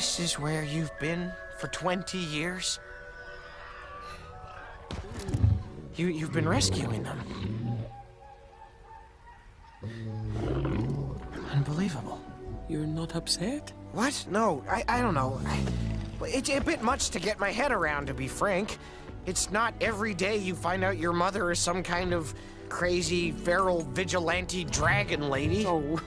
This is where you've been for 20 years? You've been rescuing them. Unbelievable. You're not upset? What? No, I don't know. It's a bit much to get my head around, to be frank. It's not every day you find out your mother is some kind of crazy, feral, vigilante dragon lady. Oh.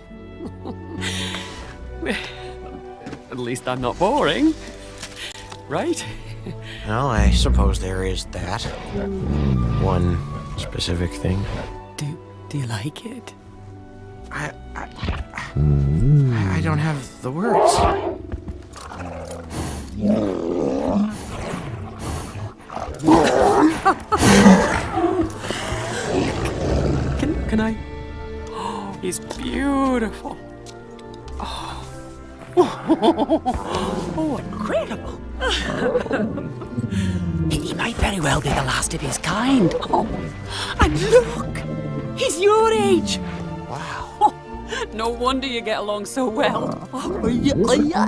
At least I'm not boring. Right? Well, I suppose there is that. One specific thing. Do you like it? I don't have the words. Can I? Oh, he's beautiful. Oh, oh, incredible. He might very well be the last of his kind. Oh, and look, he's your age. Wow. Oh, no wonder you get along so well. Oh, yeah.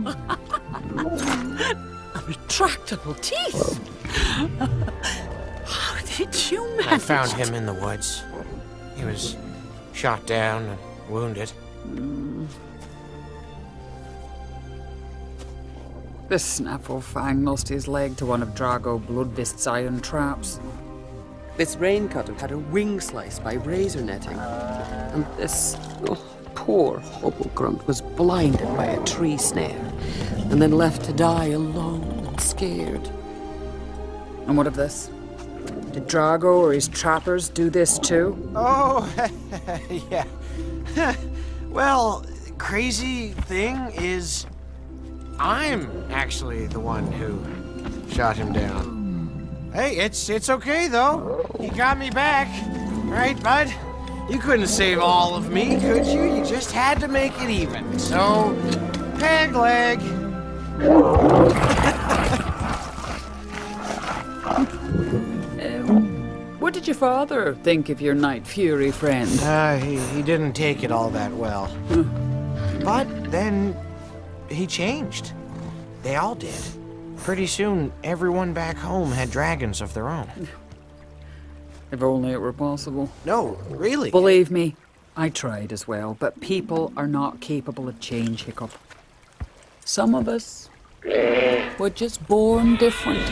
Retractable teeth. How did you manage? I found him in the woods. He was shot down and wounded. This snaffle fang lost his leg to one of Drago Bloodfist's iron traps. This raincutter had a wing sliced by razor netting. And this poor hobblegrunt was blinded by a tree snare and then left to die alone and scared. And what of this? Did Drago or his trappers do this too? Oh, yeah. Well, crazy thing is, I'm actually the one who shot him down. Hey, it's okay though. He got me back, right, bud? You couldn't save all of me, could you? You just had to make it even. So, peg leg. What did your father think of your Night Fury friend? He didn't take it all that well. But then he changed. They all did. Pretty soon, everyone back home had dragons of their own. If only it were possible. No, really. Believe me, I tried as well, but people are not capable of change, Hiccup. Some of us were just born different.